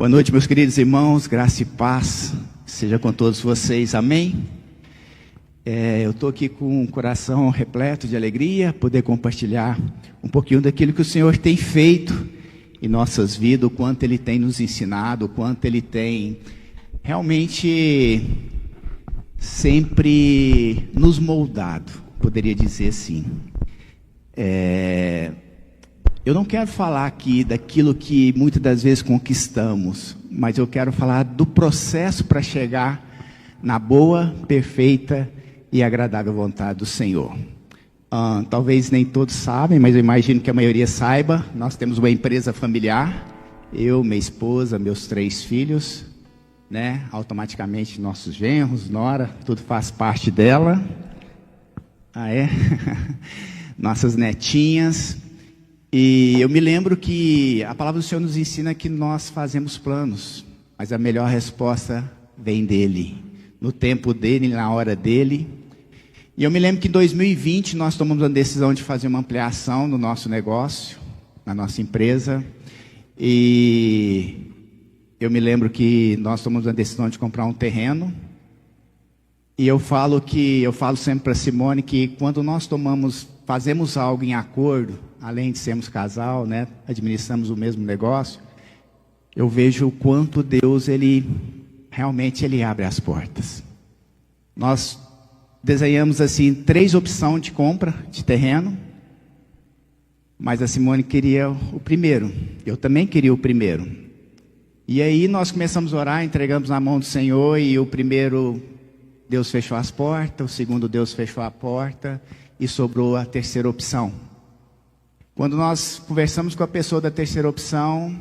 Boa noite, meus queridos irmãos, graça e paz seja com todos vocês, amém? Eu estou aqui com um coração repleto de alegria, poder compartilhar um pouquinho daquilo que o Senhor tem feito em nossas vidas, o quanto Ele tem nos ensinado, o quanto Ele tem realmente sempre nos moldado, poderia dizer assim. Eu não quero falar aqui daquilo que muitas das vezes conquistamos, mas eu quero falar do processo para chegar na boa, perfeita e agradável vontade do Senhor. Talvez nem todos sabem, mas eu imagino que a maioria saiba. Nós temos uma empresa familiar, eu, minha esposa, meus 3 filhos, né? Automaticamente nossos genros, nora, tudo faz parte dela. Nossas netinhas. E eu me lembro que a palavra do Senhor nos ensina que nós fazemos planos, mas a melhor resposta vem dEle, no tempo dEle, na hora dEle. E eu me lembro que em 2020 nós tomamos a decisão de fazer uma ampliação no nosso negócio, na nossa empresa. E eu me lembro que nós tomamos a decisão de comprar um terreno. E eu falo sempre para Simone que quando nós fazemos algo em acordo, além de sermos casal, né, administramos o mesmo negócio, eu vejo o quanto Deus, Ele abre as portas. Nós desenhamos assim 3 opções de compra de terreno, mas a Simone queria o primeiro, eu também queria o primeiro. E aí nós começamos a orar, entregamos na mão do Senhor, e o primeiro Deus fechou as portas, o segundo Deus fechou a porta, e sobrou a terceira opção. Quando nós conversamos com a pessoa da terceira opção,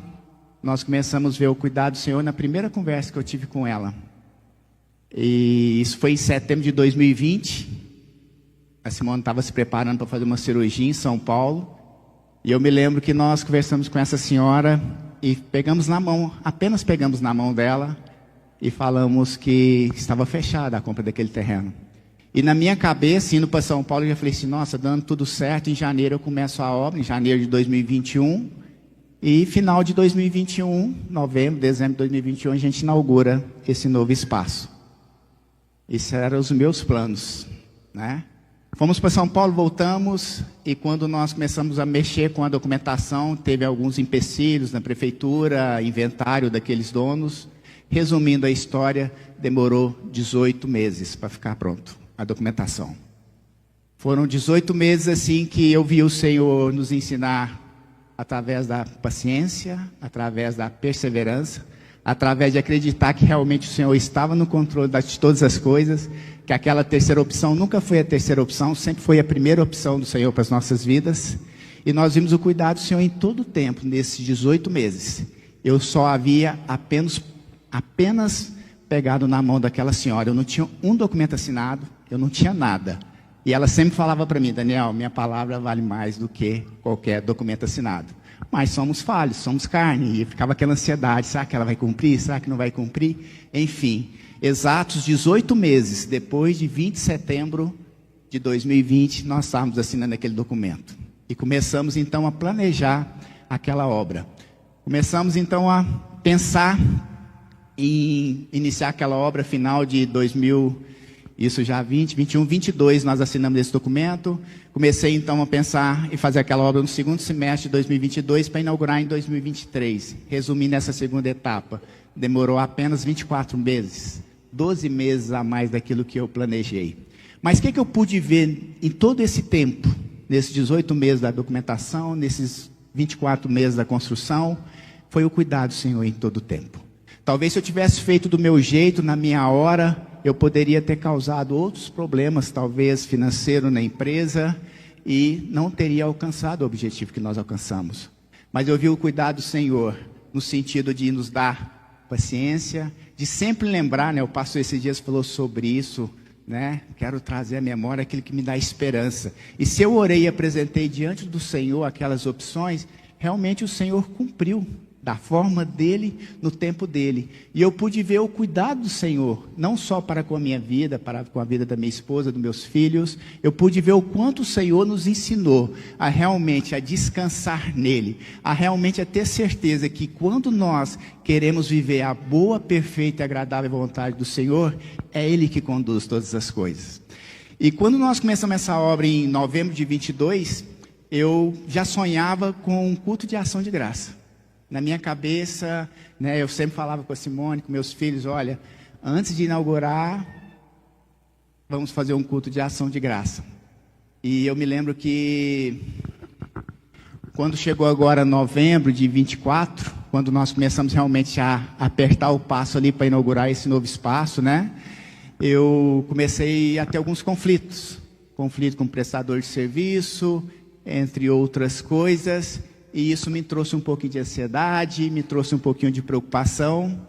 nós começamos a ver o cuidado do Senhor na primeira conversa que eu tive com ela. E isso foi em setembro de 2020. A Simone estava se preparando para fazer uma cirurgia em São Paulo. E eu me lembro que nós conversamos com essa senhora e apenas pegamos na mão dela e falamos que estava fechada a compra daquele terreno. E na minha cabeça, indo para São Paulo, eu já falei assim, nossa, dando tudo certo, em janeiro eu começo a obra, em janeiro de 2021, e final de 2021, novembro, dezembro de 2021, a gente inaugura esse novo espaço. Esses eram os meus planos, né? Fomos para São Paulo, voltamos, e quando nós começamos a mexer com a documentação, teve alguns empecilhos na prefeitura, inventário daqueles donos. Resumindo a história, demorou 18 meses para ficar pronto a documentação. Foram 18 meses assim que eu vi o Senhor nos ensinar através da paciência, através da perseverança, através de acreditar que realmente o Senhor estava no controle de todas as coisas, que aquela terceira opção nunca foi a terceira opção, sempre foi a primeira opção do Senhor para as nossas vidas. E nós vimos o cuidado do Senhor em todo o tempo, nesses 18 meses. Eu só havia apenas pegado na mão daquela senhora. Eu não tinha um documento assinado, eu não tinha nada. E ela sempre falava para mim, Daniel, minha palavra vale mais do que qualquer documento assinado. Mas somos falhos, somos carne, e ficava aquela ansiedade, será que ela vai cumprir, será que não vai cumprir? Enfim, exatos 18 meses depois de 20 de setembro de 2020, nós estávamos assinando aquele documento. E começamos então a planejar aquela obra. Começamos então a pensar em iniciar aquela obra final de 21, 22, nós assinamos esse documento. Comecei então a pensar em fazer aquela obra no segundo semestre de 2022 para inaugurar em 2023. Resumindo essa segunda etapa, demorou apenas 24 meses, 12 meses a mais daquilo que eu planejei. Mas o que eu pude ver em todo esse tempo, nesses 18 meses da documentação, nesses 24 meses da construção, foi o cuidado do Senhor em todo o tempo. Talvez se eu tivesse feito do meu jeito, na minha hora, eu poderia ter causado outros problemas, talvez financeiro na empresa, e não teria alcançado o objetivo que nós alcançamos. Mas eu vi o cuidado do Senhor, no sentido de nos dar paciência, de sempre lembrar, né? O pastor esses dias falou sobre isso, né? Quero trazer à memória aquilo que me dá esperança. E se eu orei e apresentei diante do Senhor aquelas opções, realmente o Senhor cumpriu da forma dele, no tempo dele. E eu pude ver o cuidado do Senhor, não só para com a minha vida, para com a vida da minha esposa, dos meus filhos. Eu pude ver o quanto o Senhor nos ensinou a realmente a descansar nele, a realmente a ter certeza que quando nós queremos viver a boa, perfeita e agradável vontade do Senhor, é Ele que conduz todas as coisas. E quando nós começamos essa obra em novembro de 22, eu já sonhava com um culto de ação de graça. Na minha cabeça, né, eu sempre falava com a Simone, com meus filhos, olha, antes de inaugurar, vamos fazer um culto de ação de graça. E eu me lembro que, quando chegou agora novembro de 24, quando nós começamos realmente a apertar o passo ali para inaugurar esse novo espaço, né, eu comecei a ter alguns conflitos. Conflito com o prestador de serviço, entre outras coisas. E isso me trouxe um pouquinho de ansiedade, me trouxe um pouquinho de preocupação.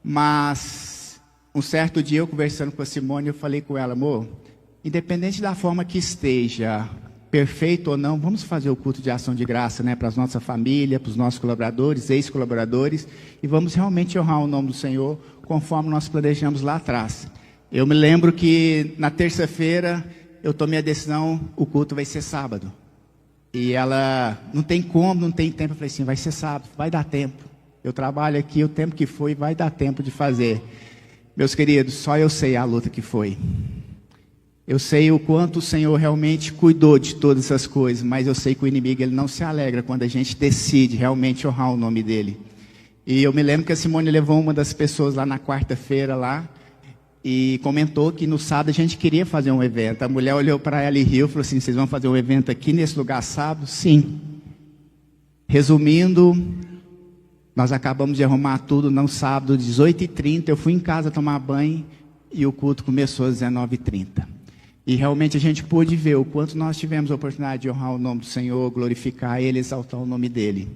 Mas, um certo dia, eu conversando com a Simone, eu falei com ela, amor, independente da forma que esteja, perfeito ou não, vamos fazer o culto de ação de graça, né, para a nossa família, para os nossos colaboradores, ex-colaboradores, e vamos realmente honrar o nome do Senhor, conforme nós planejamos lá atrás. Eu me lembro que, na terça-feira, eu tomei a decisão, o culto vai ser sábado. E ela, não tem como, não tem tempo. Eu falei assim, vai ser sábado, vai dar tempo. Eu trabalho aqui, o tempo que foi, vai dar tempo de fazer. Meus queridos, só eu sei a luta que foi. Eu sei o quanto o Senhor realmente cuidou de todas essas coisas, mas eu sei que o inimigo ele não se alegra quando a gente decide realmente honrar o nome dele. E eu me lembro que a Simone levou uma das pessoas lá na quarta-feira lá, e comentou que no sábado a gente queria fazer um evento. A mulher olhou para ela e riu, falou assim, vocês vão fazer um evento aqui nesse lugar sábado? Sim. Resumindo, nós acabamos de arrumar tudo no sábado, 18h30, eu fui em casa tomar banho e o culto começou às 19h30. E realmente a gente pôde ver o quanto nós tivemos a oportunidade de honrar o nome do Senhor, glorificar Ele, exaltar o nome dEle.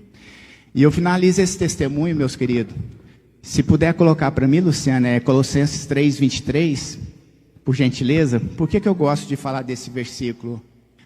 E eu finalizo esse testemunho, meus queridos. Se puder colocar para mim, Luciana, é Colossenses 3:23, por gentileza. Por que eu gosto de falar desse versículo?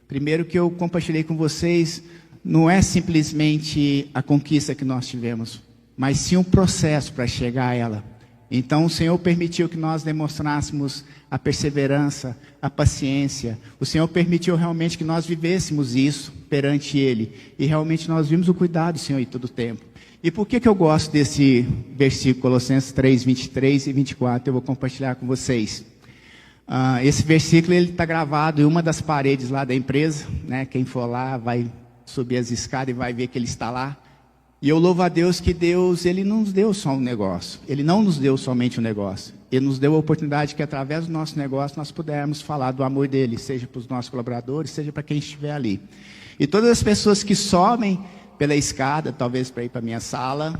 Primeiro que eu compartilhei com vocês, não é simplesmente a conquista que nós tivemos, mas sim um processo para chegar a ela. Então o Senhor permitiu que nós demonstrássemos a perseverança, a paciência. O Senhor permitiu realmente que nós vivêssemos isso perante Ele. E realmente nós vimos o cuidado do Senhor em todo o tempo. E por que eu gosto desse versículo, Colossenses 3:23 e 24? Eu vou compartilhar com vocês. Esse versículo está gravado em uma das paredes lá da empresa, né? Quem for lá vai subir as escadas e vai ver que ele está lá. E eu louvo a Deus que Deus, Ele não nos deu só um negócio. Ele não nos deu somente um negócio. Ele nos deu a oportunidade que através do nosso negócio nós pudermos falar do amor dEle, seja para os nossos colaboradores, seja para quem estiver ali. E todas as pessoas que sobem pela escada, talvez para ir para a minha sala,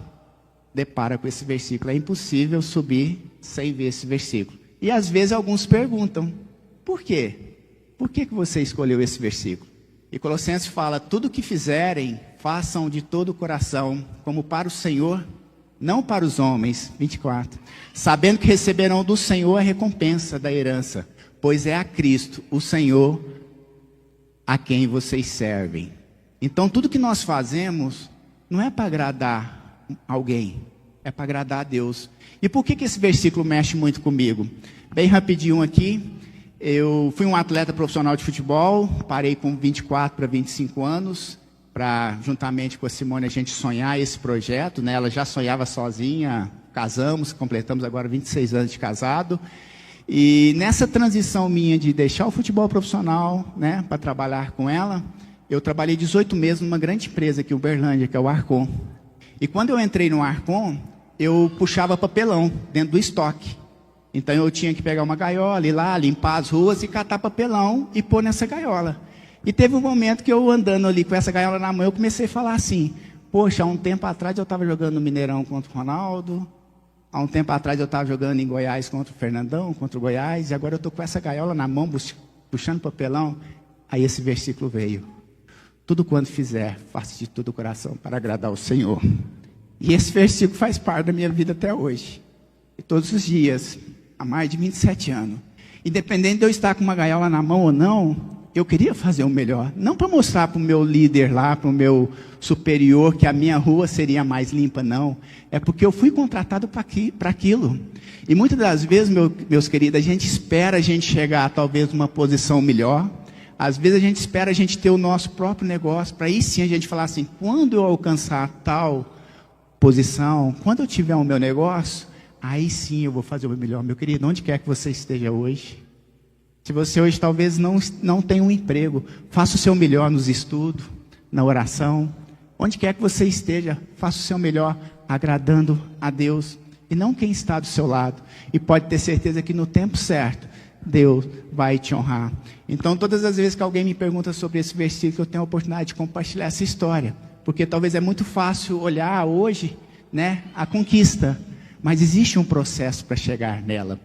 depara com esse versículo. É impossível subir sem ver esse versículo. E às vezes alguns perguntam, por quê? Por que você escolheu esse versículo? E Colossenses fala, tudo que fizerem, façam de todo o coração, como para o Senhor, não para os homens. 24. Sabendo que receberão do Senhor a recompensa da herança, pois é a Cristo, o Senhor, a quem vocês servem. Então tudo que nós fazemos, não é para agradar alguém, é para agradar a Deus. E por que esse versículo mexe muito comigo? Bem rapidinho aqui, eu fui um atleta profissional de futebol, parei com 24 para 25 anos, para juntamente com a Simone a gente sonhar esse projeto, né? Ela já sonhava sozinha, casamos, completamos agora 26 anos de casado. E nessa transição minha de deixar o futebol profissional, né, para trabalhar com ela, eu trabalhei 18 meses numa grande empresa aqui em Uberlândia, que é o Arcon. E quando eu entrei no Arcon, eu puxava papelão dentro do estoque. Então eu tinha que pegar uma gaiola, ir lá, limpar as ruas e catar papelão e pôr nessa gaiola. E teve um momento que eu andando ali com essa gaiola na mão, eu comecei a falar assim, poxa, há um tempo atrás eu estava jogando no Mineirão contra o Ronaldo, há um tempo atrás eu estava jogando em Goiás contra o Fernandão, contra o Goiás, e agora eu estou com essa gaiola na mão, puxando papelão. Aí esse versículo veio. Tudo quanto fizer, faça de todo o coração para agradar o Senhor. E esse versículo faz parte da minha vida até hoje. E todos os dias, há mais de 27 anos. Independente de eu estar com uma gaiola na mão ou não, eu queria fazer o melhor. Não para mostrar para o meu líder lá, para o meu superior, que a minha rua seria mais limpa, não. É porque eu fui contratado para aquilo. E muitas das vezes, meus queridos, a gente espera a gente chegar a talvez uma posição melhor. Às vezes a gente espera a gente ter o nosso próprio negócio, para aí sim a gente falar assim, quando eu alcançar tal posição, quando eu tiver o meu negócio, aí sim eu vou fazer o melhor. Meu querido, onde quer que você esteja hoje, se você hoje talvez não tenha um emprego, faça o seu melhor nos estudos, na oração, onde quer que você esteja, faça o seu melhor, agradando a Deus, e não quem está do seu lado. E pode ter certeza que no tempo certo, Deus vai te honrar. Então, todas as vezes que alguém me pergunta sobre esse versículo, eu tenho a oportunidade de compartilhar essa história. Porque talvez é muito fácil olhar hoje, né, a conquista, mas existe um processo para chegar nela.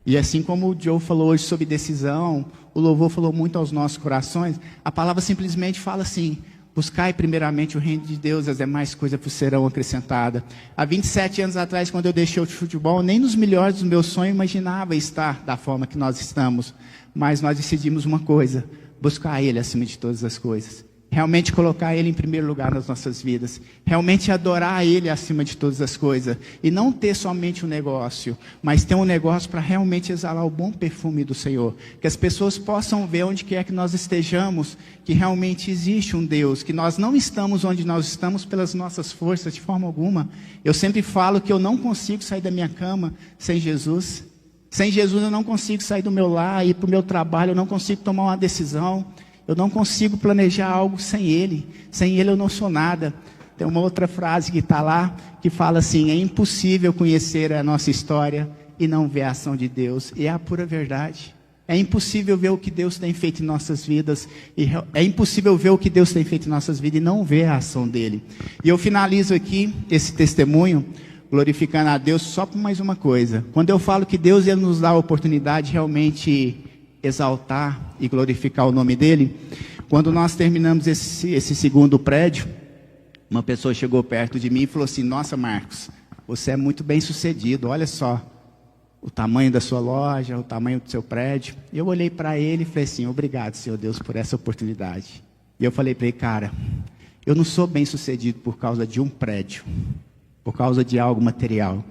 E assim como o Joe falou hoje sobre decisão, o louvor falou muito aos nossos corações, a palavra simplesmente fala assim, buscai primeiramente o reino de Deus, as demais coisas serão acrescentadas. Há 27 anos atrás, quando eu deixei o futebol, nem nos melhores dos meus sonhos imaginava estar da forma que nós estamos. Mas nós decidimos uma coisa, buscar Ele acima de todas as coisas. Realmente colocar Ele em primeiro lugar nas nossas vidas. Realmente adorar Ele acima de todas as coisas. E não ter somente um negócio, mas ter um negócio para realmente exalar o bom perfume do Senhor. Que as pessoas possam ver onde quer que nós estejamos, que realmente existe um Deus. Que nós não estamos onde nós estamos pelas nossas forças, de forma alguma. Eu sempre falo que eu não consigo sair da minha cama sem Jesus. Sem Jesus eu não consigo sair do meu lar, ir para o meu trabalho, eu não consigo tomar uma decisão. Eu não consigo planejar algo sem Ele. Sem Ele eu não sou nada. Tem uma outra frase que está lá, que fala assim, é impossível conhecer a nossa história e não ver a ação de Deus. E é a pura verdade. É impossível ver o que Deus tem feito em nossas vidas. É impossível ver o que Deus tem feito em nossas vidas e não ver a ação dEle. E eu finalizo aqui esse testemunho, glorificando a Deus só por mais uma coisa. Quando eu falo que Deus Ele nos dá a oportunidade de realmente exaltar e glorificar o nome dEle, quando nós terminamos esse segundo prédio, uma pessoa chegou perto de mim e falou assim, nossa Marcos, você é muito bem sucedido, olha só, o tamanho da sua loja, o tamanho do seu prédio. E eu olhei para ele e falei assim, obrigado Senhor Deus por essa oportunidade. E eu falei para ele, cara, eu não sou bem sucedido por causa de um prédio, por causa de algo material.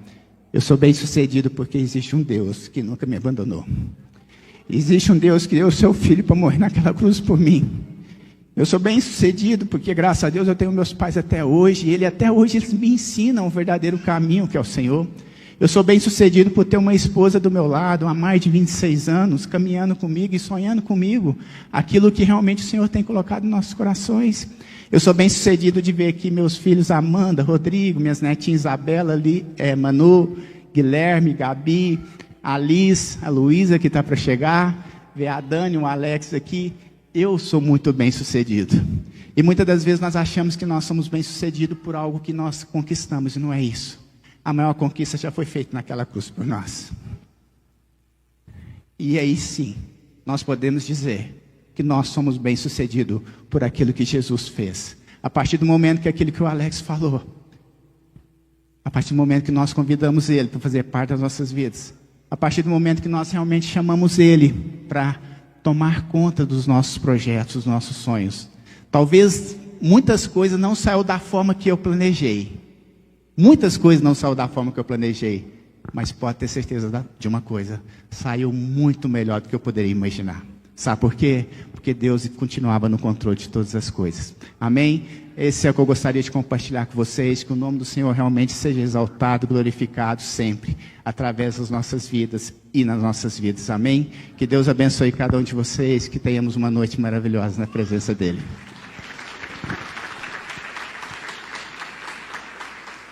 Eu sou bem sucedido porque existe um Deus que nunca me abandonou. Existe um Deus que deu o seu filho para morrer naquela cruz por mim. Eu sou bem sucedido porque, graças a Deus, eu tenho meus pais até hoje. E até hoje eles me ensinam o verdadeiro caminho, que é o Senhor. Eu sou bem sucedido por ter uma esposa do meu lado, há mais de 26 anos, caminhando comigo e sonhando comigo aquilo que realmente o Senhor tem colocado em nossos corações. Eu sou bem sucedido de ver aqui meus filhos Amanda, Rodrigo, minhas netinhas Isabela, Manu, Guilherme, Gabi, a Liz, a Luísa que está para chegar, ver a Dani, o Alex aqui. Eu sou muito bem sucedido. E muitas das vezes nós achamos que nós somos bem sucedidos por algo que nós conquistamos, e não é isso. A maior conquista já foi feita naquela cruz por nós. E aí sim, nós podemos dizer que nós somos bem sucedidos por aquilo que Jesus fez. A partir do momento que aquilo que o Alex falou, a partir do momento que nós convidamos Ele para fazer parte das nossas vidas, a partir do momento que nós realmente chamamos Ele para tomar conta dos nossos projetos, dos nossos sonhos. Talvez muitas coisas não saiam da forma que eu planejei. Muitas coisas não saíram da forma que eu planejei. Mas pode ter certeza de uma coisa. Saiu muito melhor do que eu poderia imaginar. Sabe por quê? Porque Deus continuava no controle de todas as coisas. Amém? Esse é o que eu gostaria de compartilhar com vocês. Que o nome do Senhor realmente seja exaltado, glorificado sempre. Através das nossas vidas e nas nossas vidas. Amém? Que Deus abençoe cada um de vocês. Que tenhamos uma noite maravilhosa na presença dEle.